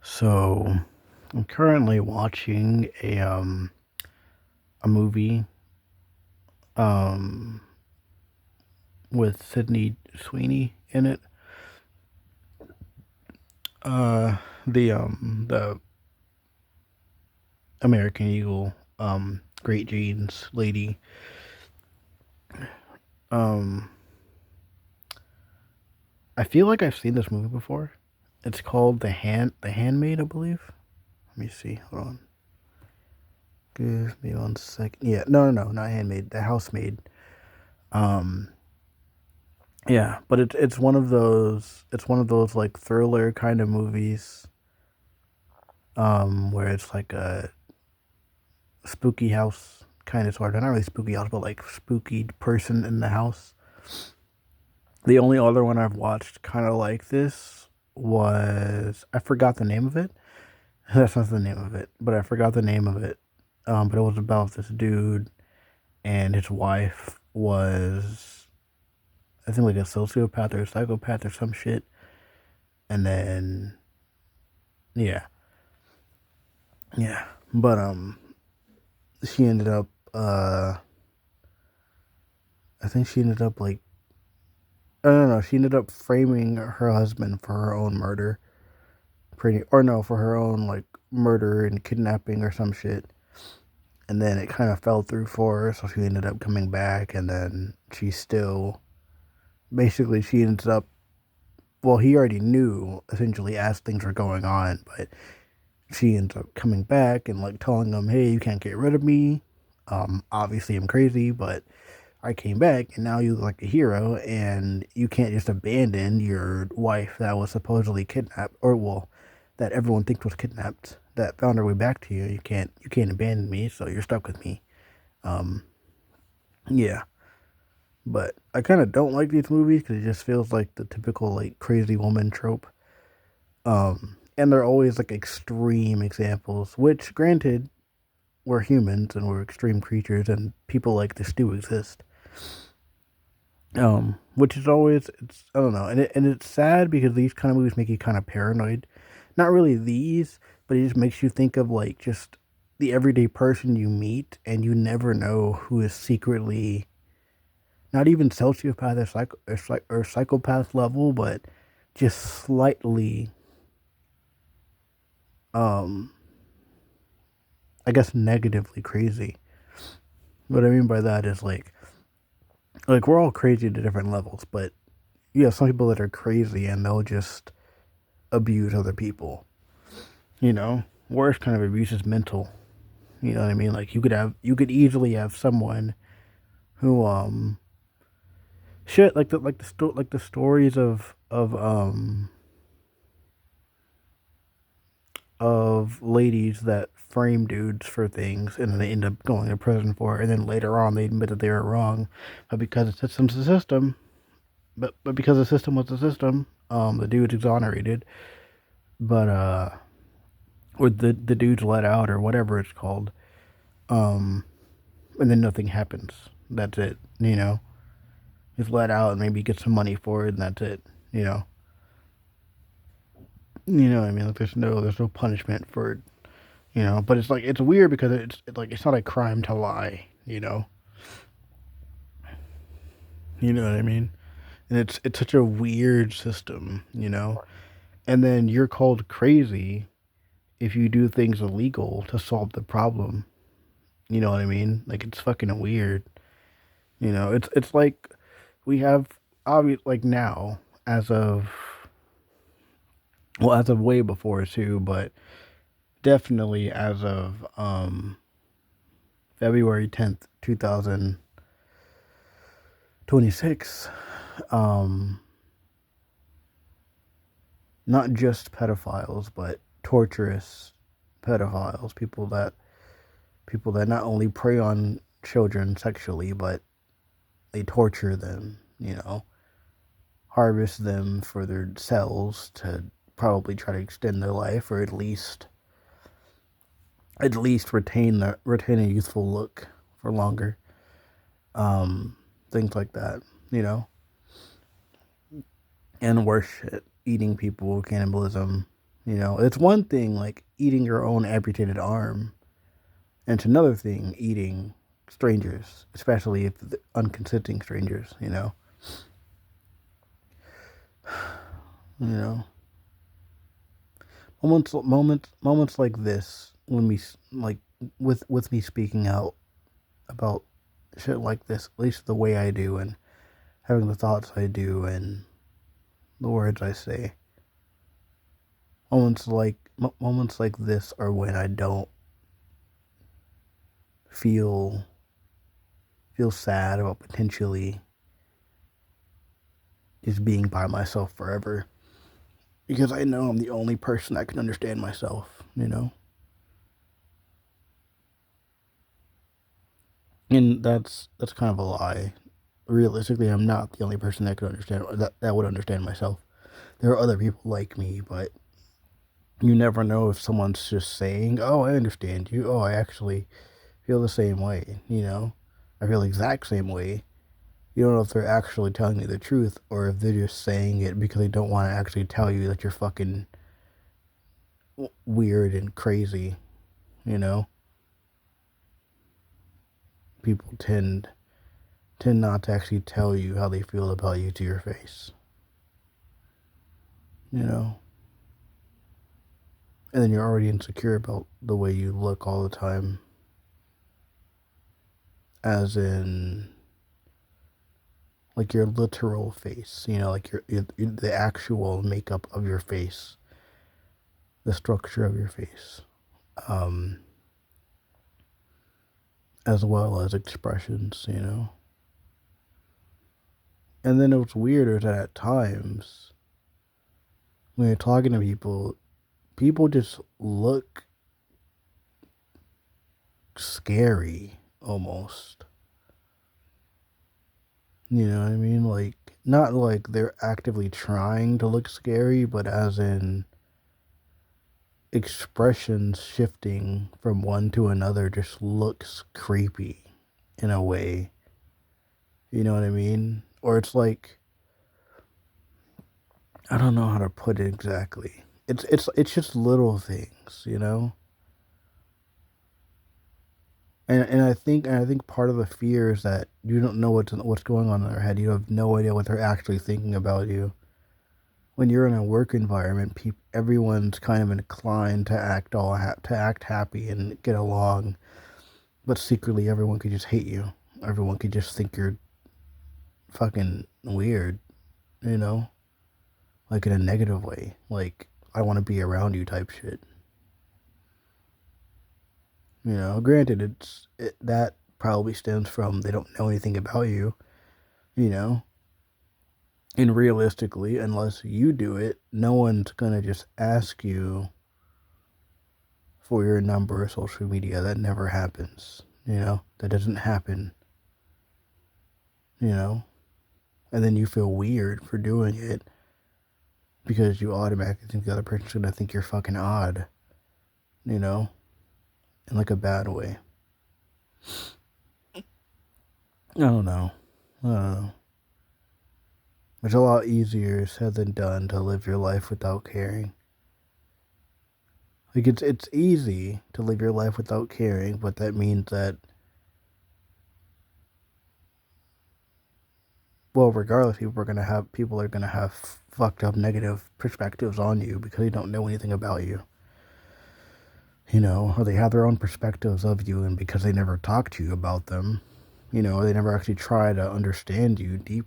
So I'm currently watching a movie um with Sydney Sweeney in it. Uh the American Eagle, Great Jeans lady. Um I feel like I've seen this movie before. It's called The Handmaid, I believe. Let me see. Hold on. Give me 1 second. Yeah, no, not Handmaid, The Housemaid. Um yeah, but it's one of those like thriller kind of movies where it's like a spooky house kind of sort of, not really spooky house, but like spooky person in the house. The only other one I've watched kind of like this was, I forgot the name of it. That's not the name of it, but I forgot the name of it. But it was about this dude and his wife was, I think, like a sociopath or a psychopath or some shit. And then yeah, yeah. But she ended up I think she ended up like, I don't know, she ended up framing her husband for her own murder. Pretty, or no, for her own like murder and kidnapping or some shit. And then it kind of fell through for her, so she ended up coming back, and then she still, basically, she ends up, well, he already knew essentially as things were going on, but she ends up coming back and like telling him, hey, you can't get rid of me. Obviously I'm crazy, but I came back and now you look like a hero, and you can't just abandon your wife that was supposedly kidnapped, or well, that everyone thinks was kidnapped, that found her way back to you. You can't abandon me, so you're stuck with me. Um, yeah, but I kind of don't like these movies because it just feels like the typical like crazy woman trope. And they're always like extreme examples, which granted, we're humans and we're extreme creatures, and people like this do exist. Which is always, it's, I don't know, and it's sad because these kind of movies make you kind of paranoid. Not really these, but it just makes you think of like just the everyday person you meet, and you never know who is secretly not even sociopath or psychopath level, but just slightly, um, I guess negatively crazy. What I mean by that is like we're all crazy to different levels, but you have some people that are crazy and they'll just abuse other people. Worst kind of abuse is mental. You know what I mean? Like you could easily have someone who shit, like the stories of ladies that frame dudes for things and then they end up going to prison for it, and then later on they admit that they were wrong, but because the system's the system, but because the system was the system, the dude's exonerated, but or the dude's let out or whatever it's called, um, and then nothing happens. That's it. He's let out and maybe get some money for it, and that's it. You know, you know what I mean? Like there's no punishment for it. But it's like it's weird because like it's not a crime to lie. You know what I mean? And it's such a weird system. And then you're called crazy if you do things illegal to solve the problem. You know what I mean? Like it's fucking weird. It's like we have obvious like now, as of, well, as of way before too, but definitely as of February 10th, 2026. Um Not just pedophiles, but torturous pedophiles, people that not only prey on children sexually, but they torture them, harvest them for their cells to probably try to extend their life, or at least retain a youthful look for longer. Um, Things like that, you know, and worse shit, eating people, cannibalism, You know, it's one thing like eating your own amputated arm, and it's another thing eating strangers, especially if unconsenting strangers. You know, moments like this when we like with me speaking out about shit like this, at least the way I do, and having the thoughts I do, and the words I say. Moments like this are when I don't feel feel sad about potentially just being by myself forever, because I know I'm the only person that can understand myself. And that's kind of a lie. Realistically, I'm not the only person that could understand that would understand myself. There are other people like me, but you never know if someone's just saying, "Oh, I understand you. Oh, I actually feel the same way. I feel the exact same way." You don't know if they're actually telling you the truth or if they're just saying it because they don't want to actually tell you that you're fucking weird and crazy. You know, people tend not to actually tell you how they feel about you to your face. You know, and then you're already insecure about the way you look all the time, as in like your literal face. Like the actual makeup of your face, the structure of your face, um, as well as expressions. And then what's weird is that at times when you're talking to people, people just look scary almost. You know what I mean? Like, not like they're actively trying to look scary, but as in expressions shifting from one to another just looks creepy in a way. You know what I mean? Or it's like, I don't know how to put it exactly. It's just little things. And I think part of the fear is that you don't know what's going on in their head. You have no idea what they're actually thinking about you. When you're in a work environment, everyone's kind of inclined to act happy and get along, but secretly everyone could just hate you. Everyone could just think you're fucking weird, you know, like in a negative way, like I want to be around you type shit. Granted, that probably stems from they don't know anything about you, you know, and realistically, unless you do it, no one's gonna just ask you for your number or social media. That never happens. That doesn't happen. You know, and then you feel weird for doing it because you automatically think the other person's gonna think you're fucking odd. You know, in like a bad way. I don't know. I don't know. It's a lot easier said than done to live your life without caring. Like it's easy to live your life without caring, but that means that, well, regardless, people are gonna have fucked up negative perspectives on you because they don't know anything about you. Or they have their own perspectives of you, and because they never talk to you about them, they never actually try to understand you deep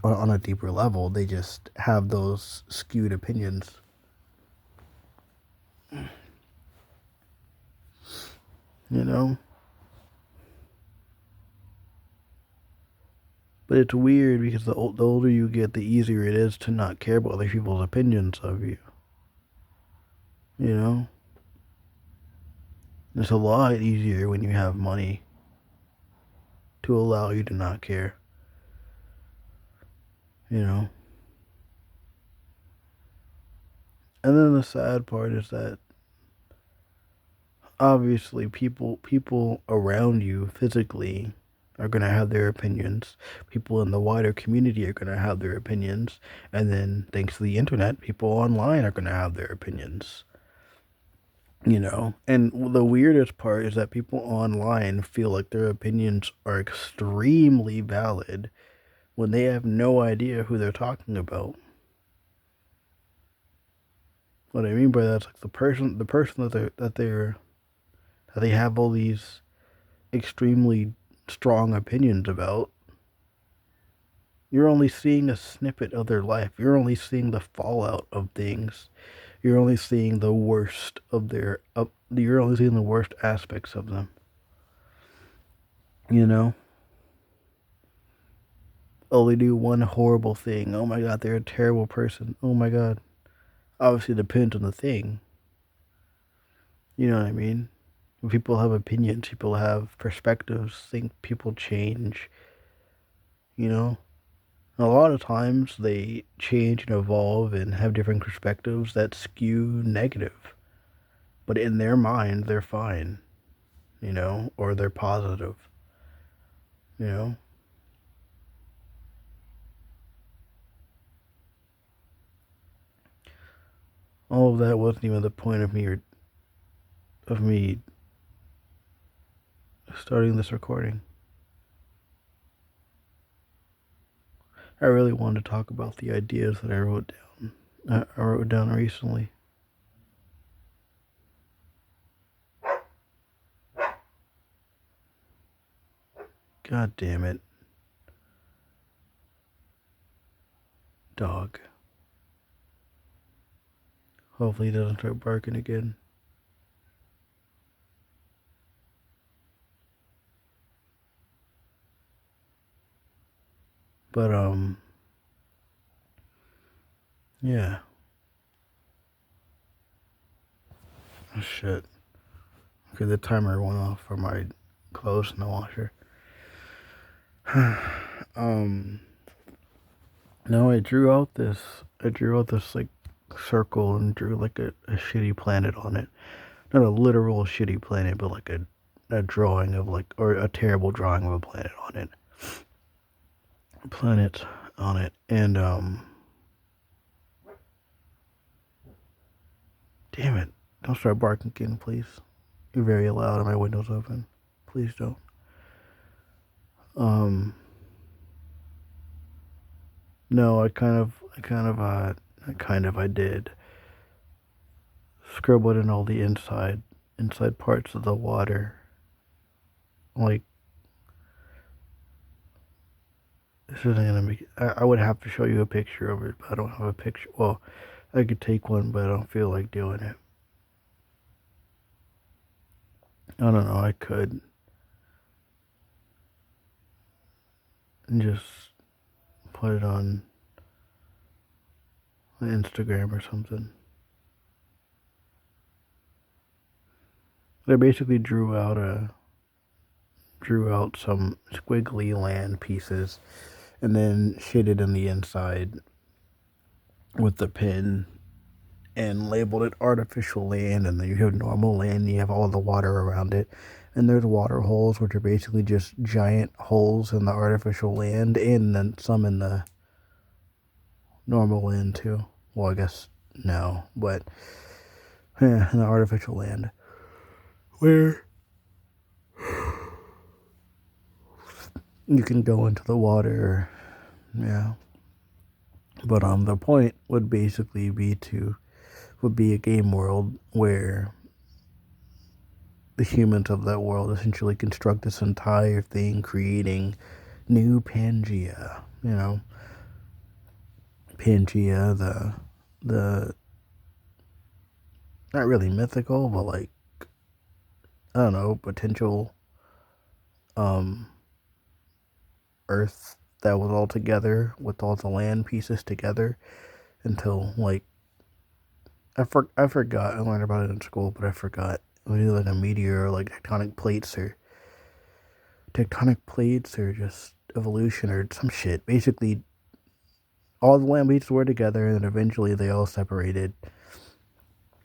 on a deeper level. They just have those skewed opinions. You know, but it's weird because the older you get, the easier it is to not care about other people's opinions of you. You know, it's a lot easier when you have money to allow you to not care. You know, and then the sad part is that obviously people around you physically are going to have their opinions. People in the wider community are going to have their opinions. And then, thanks to the internet, people online are going to have their opinions. And the weirdest part is that people online feel like their opinions are extremely valid when they have no idea who they're talking about. What I mean by that's like the person that they have all these extremely strong opinions about. You're only seeing a snippet of their life. You're only seeing the fallout of things. You're only seeing the worst of you're only seeing the worst aspects of them. You know? Oh, they do one horrible thing. Oh my god, they're a terrible person. Oh my god. Obviously, it depends on the thing. You know what I mean? People have opinions, people have perspectives, think people change, you know? A lot of times they change and evolve and have different perspectives that skew negative. But in their mind, they're fine, or they're positive, you know? All of that wasn't even the point of me starting this recording. I really wanted to talk about the ideas that I wrote down. I wrote down recently. God damn it. Dog. Hopefully he doesn't start barking again. But, yeah. Oh, shit. Okay, the timer went off for my clothes in the washer. um, no, I drew out this, like, circle and drew, like, a shitty planet on it. Not a literal shitty planet, but, like, a drawing of, like, or a terrible drawing of a planet on it. And, damn it. Don't start barking again, please. You're very loud and my window's open. Please don't. Um, no, I did. Scribbled in all the inside parts of the water. Like, this isn't gonna make, I would have to show you a picture of it, but I don't have a picture. Well, I could take one, but I don't feel like doing it. I don't know, I could. And just put it on Instagram or something. I basically drew out some squiggly land pieces and then shaded in the inside with the pen and labeled it artificial land. And then you have normal land and you have all the water around it, and there's water holes, which are basically just giant holes in the artificial land, and then some in the normal land too. Well, I guess no, but yeah, in the artificial land where you can go into the water. Yeah. But the point would basically would be a game world where the humans of that world essentially construct this entire thing, creating new Pangea. Pangea, the not really mythical, but like, I don't know, potential um Earth that was all together with all the land pieces together until like I forgot. I learned about it in school, but I forgot. It was either like a meteor or like tectonic plates or just evolution or some shit. Basically, all the land pieces were together, and then eventually they all separated.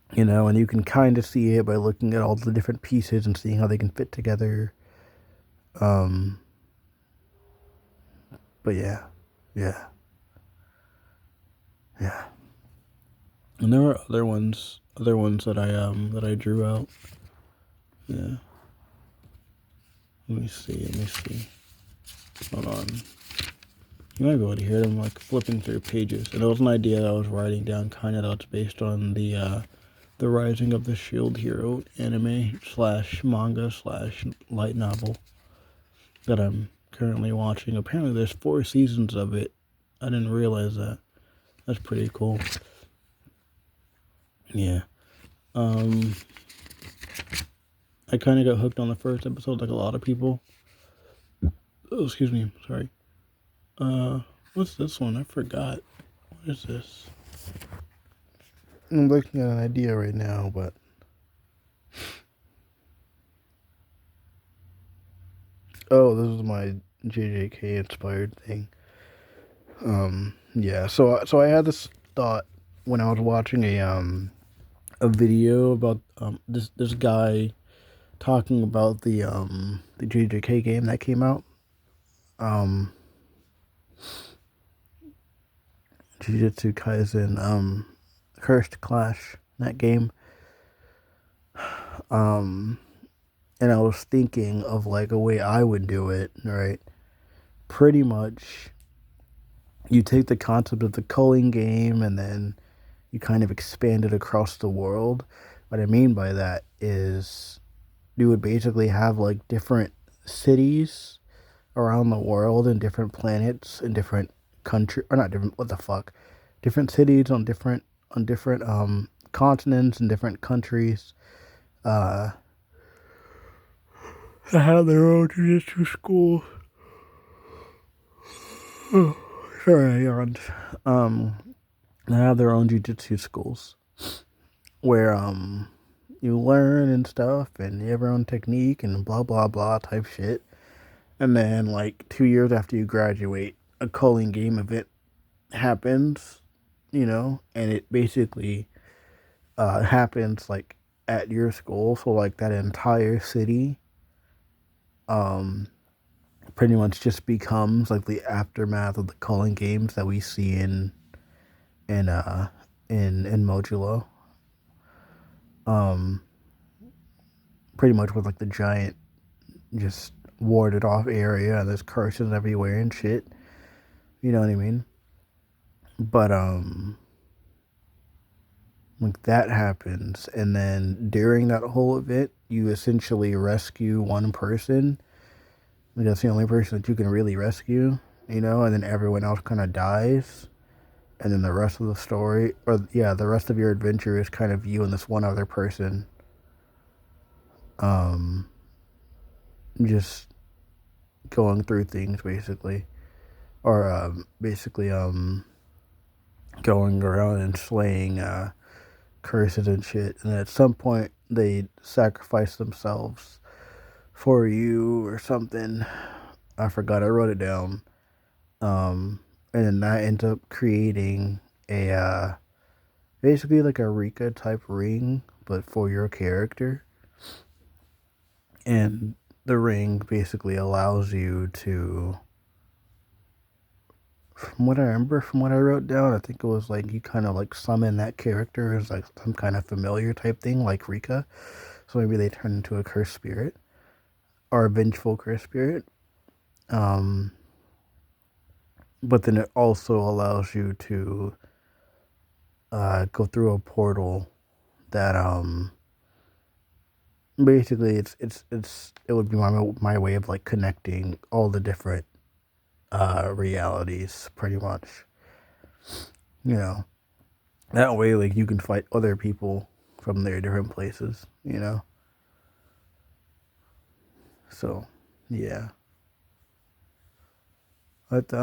And you can kind of see it by looking at all the different pieces and seeing how they can fit together. Um, But yeah, yeah, yeah. And there were other ones that I drew out. Yeah. Let me see. Let me see. Hold on. You might be able to hear them like flipping through pages. And it was an idea that I was writing down, kind of that's based on the Rising of the Shield Hero anime slash manga slash light novel that I'm currently watching. Apparently, there's 4 seasons of it. I didn't realize that. That's pretty cool. Yeah. I kind of got hooked on the first episode, like a lot of people. Oh, excuse me. Sorry. What's this one? I forgot. What is this? I'm looking at an idea right now, but oh, this is my JJK inspired thing. Yeah. So I had this thought when I was watching a video about this guy talking about the JJK game that came out. Um, Jujutsu Kaisen Cursed Clash, that game. Um, and I was thinking of like a way I would do it, right? Pretty much, you take the concept of the culling game and then you kind of expand it across the world. What I mean by that is you would basically have like different cities around the world and different planets and different country or not different what the fuck different cities on different continents and different countries uh have their own jujitsu schools. Sorry, I yawned. They have their own jujitsu schools where you learn and stuff and you have your own technique and blah blah blah type shit. And then like 2 years after you graduate, a culling game event happens, and it basically happens like at your school. So like that entire city um pretty much just becomes like the aftermath of the culling games that we see in uh in Modulo. Um Pretty much with like the giant just warded off area and there's curses everywhere and shit. You know what I mean? But like that happens and then during that whole event you essentially rescue one person. Like, that's the only person that you can really rescue, and then everyone else kind of dies. And then the rest of the story, or yeah, the rest of your adventure is kind of you and this one other person, um, just going through things basically, or basically going around and slaying curses and shit. And at some point they sacrifice themselves for you or something. I forgot. I wrote it down. And then that ends up creating a basically like a Rika type ring, but for your character. And the ring basically allows you to, from what I remember, from what I wrote down, I think it was like you kind of like summon that character as like some kind of familiar type thing, like Rika. So maybe they turn into a cursed spirit or a vengeful cursed spirit. Um, but then it also allows you to go through a portal that basically it would be my way of like connecting all the different realities pretty much, you know that way like you can fight other people from their different places. So yeah, I don't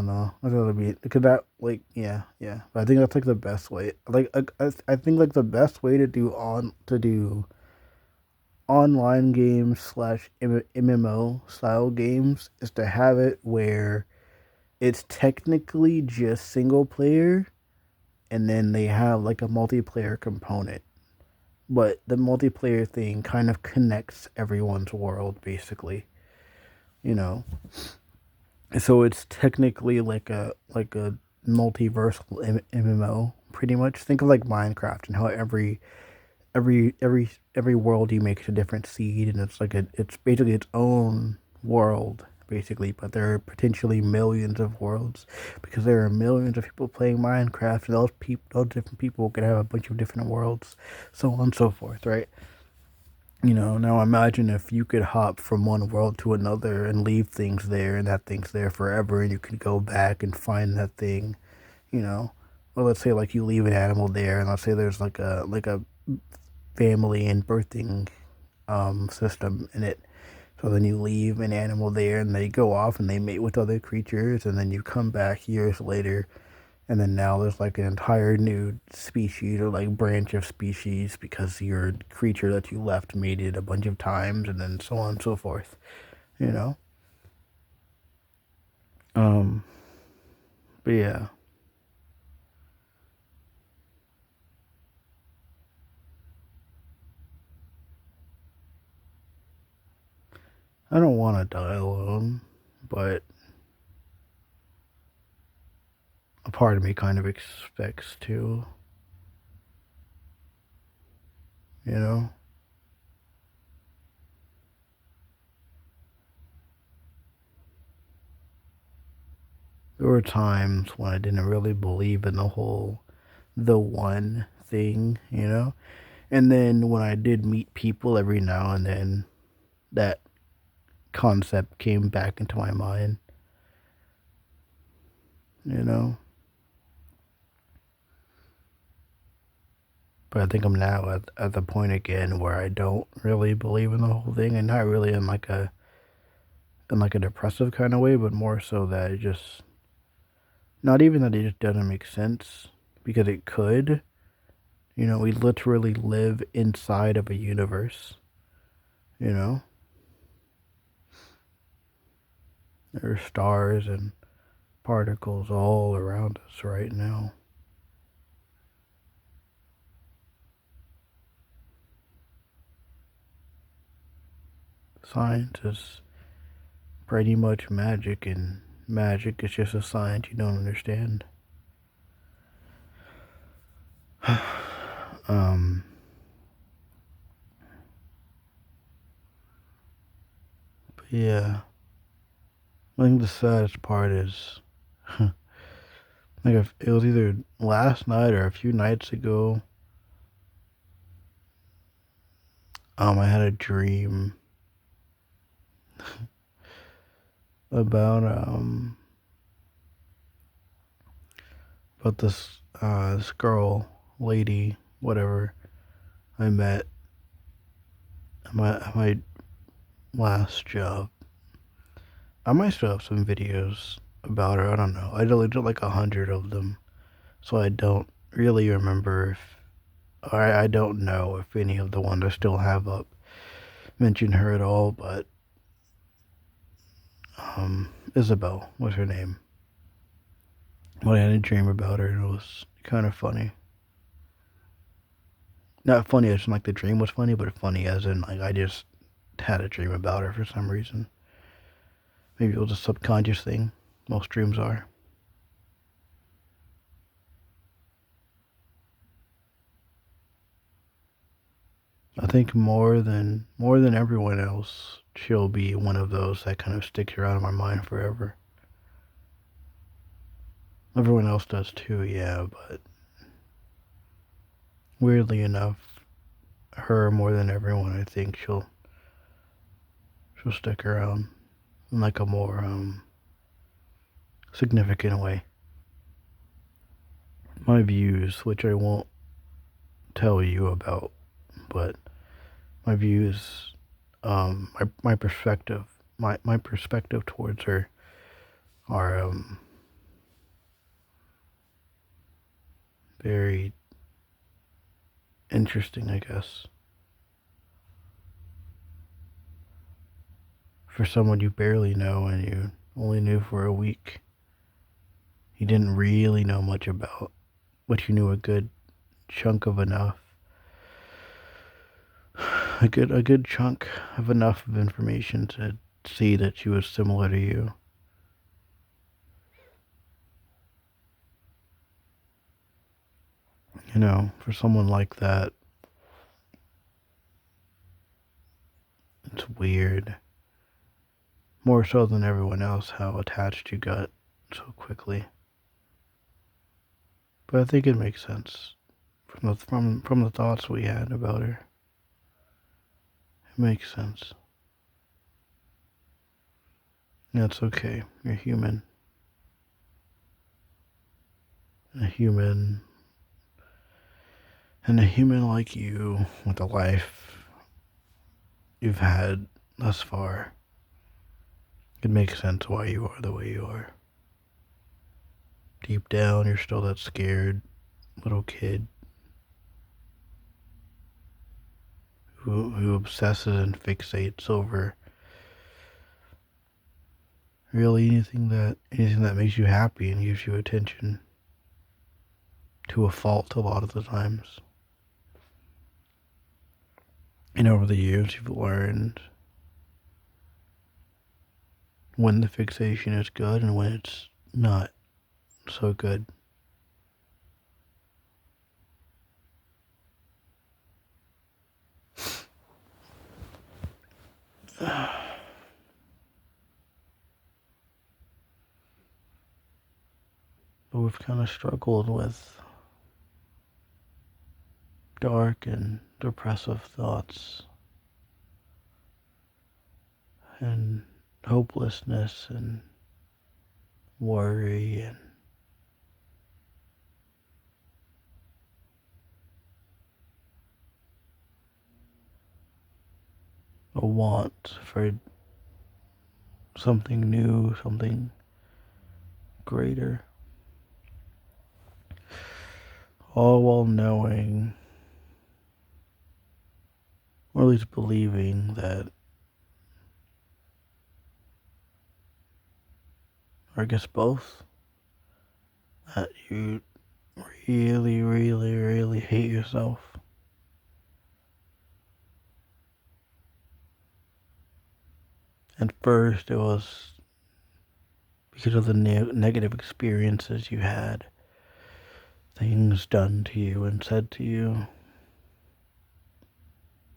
know. I thought it'd be because that like yeah. But I think that's like the best way. Like I think like the best way to do online games slash MMO style games is to have it where it's technically just single player and then they have like a multiplayer component. But the multiplayer thing kind of connects everyone's world basically, you know. So it's technically like a multiversal MMO, pretty much. Think of like Minecraft and how every world you make is a different seed, and it's basically its own world basically. But there are potentially millions of worlds because there are millions of people playing Minecraft, and those different people could have a bunch of different worlds, so on and so forth, right? Now imagine if you could hop from one world to another and leave things there, and that thing's there forever, and you could go back and find that thing. you know well, let's say like you leave an animal there, and let's say there's like a family and birthing system in it. So then you leave an animal there, and they go off and they mate with other creatures, and then you come back years later, and then now there's like an entire new species or like branch of species because your creature that you left mated a bunch of times, and then so on and so forth. You know. Um. But yeah, I don't want to die alone, but a part of me kind of expects to. You know. There were times when I didn't really believe in the one thing, And then when I did meet people every now and then, that concept came back into my mind, you know. But I think I'm now at the point again where I don't really believe in the whole thing, and not really in like a depressive kind of way, but more so that it just not even that it just doesn't make sense because it could. We literally live inside of a universe, you know. There are stars and particles all around us right now. Science is pretty much magic, and magic is just a science you don't understand. um, but yeah, I think the saddest part is, like, if it was either last night or a few nights ago. I had a dream about this girl, lady, whatever I met at my last job. I might still have some videos about her. I don't know. I deleted like 100 of them, so I don't really remember if, or I don't know if any of the ones I still have up mention her at all. But Isabel was her name. Well, I had a dream about her, and it was kind of funny. Not funny as in like the dream was funny, but funny as in like I just had a dream about her for some reason. Maybe it was a subconscious thing. Most dreams are. I think more than everyone else, she'll be one of those that kind of sticks around in my mind forever. Everyone else does too, yeah, but weirdly enough, her more than everyone, I think she'll stick around in like a more significant way. My views, which I won't tell you about, but my views, my perspective, my perspective towards her are very interesting, I guess. For someone you barely know and you only knew for a week, you didn't really know much about, but you knew a good chunk of enough, a good chunk of enough of information to see that she was similar to you. For someone like that, it's weird. More so than everyone else, how attached you got so quickly. But I think it makes sense from the thoughts we had about her. It makes sense. That's okay. You're human. A human, and a human like you with the life you've had thus far. It makes sense why you are the way you are. Deep down, you're still that scared little kid who obsesses and fixates over really anything that makes you happy and gives you attention, to a fault a lot of the times. And over the years, you've learned when the fixation is good and when it's not so good. But we've kind of struggled with dark and depressive thoughts and hopelessness and worry and a want for something new, something greater. All while knowing, or at least believing, that, or I guess both, that you really, really, really hate yourself. At first, it was because of the negative experiences you had, things done to you and said to you.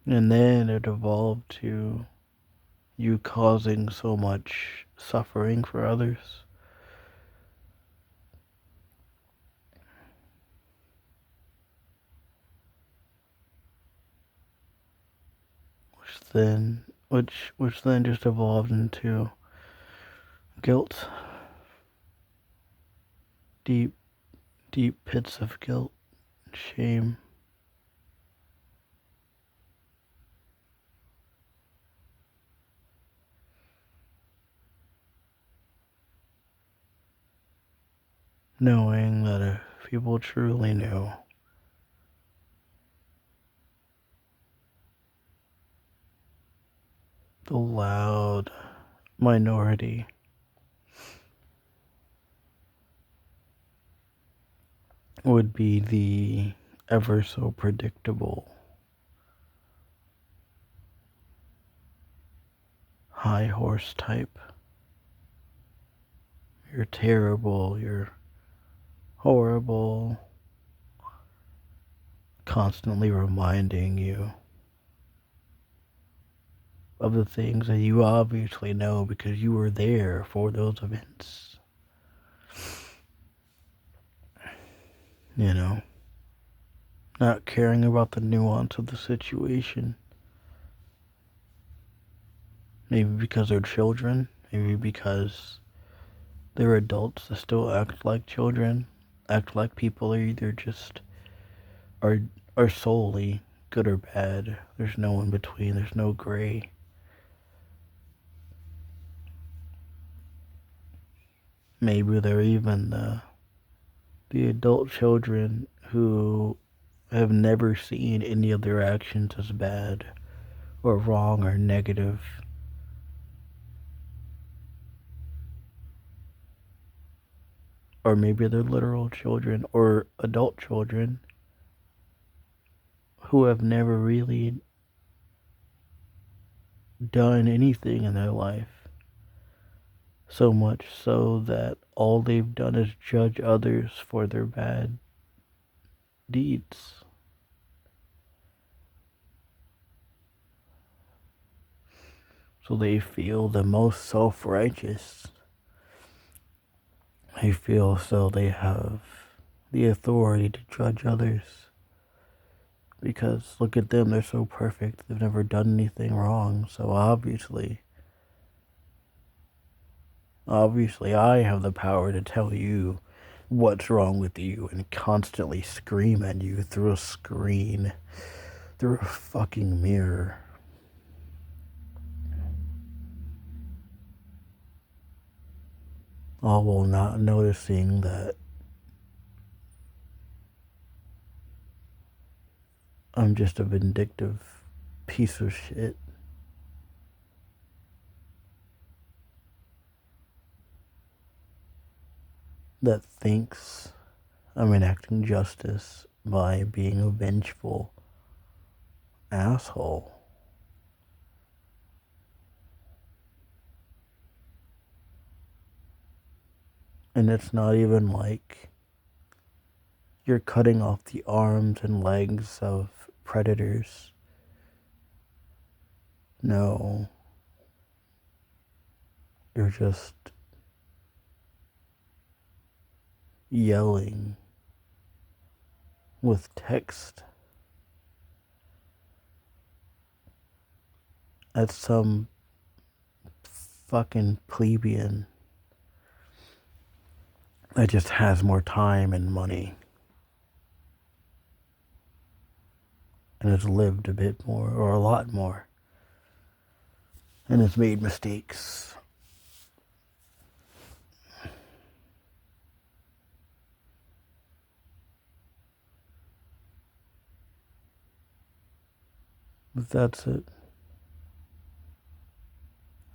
And then it evolved to you causing so much suffering for others. Which then just evolved into guilt. Deep, deep pits of guilt and shame. Knowing that if people truly knew, the loud minority would be the ever so predictable high horse type. You're terrible, you're horrible, constantly reminding you of the things that you obviously know because you were there for those events. You know, not caring about the nuance of the situation. Maybe because they're children, maybe because they're adults that still act like children, act like people are either just are are solely good or bad. There's no in between, there's no gray. Maybe they're even the adult children who have never seen any of their actions as bad or wrong or negative. Or maybe they're literal children or adult children who have never really done anything in their life. So much so that all they've done is judge others for their bad deeds. So they feel the most self-righteous. They feel so they have the authority to judge others. Because look at them, they're so perfect. They've never done anything wrong. So obviously I have the power to tell you what's wrong with you and constantly scream at you through a screen, through a fucking mirror. All while not noticing that I'm just a vindictive piece of shit that thinks I'm enacting justice by being a vengeful asshole. And it's not even like you're cutting off the arms and legs of predators. No, you're just yelling with text at some fucking plebeian that just has more time and money and has lived a bit more or a lot more and has made mistakes. But that's it.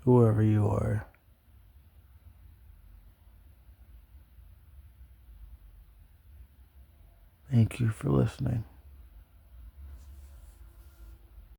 Whoever you are, thank you for listening.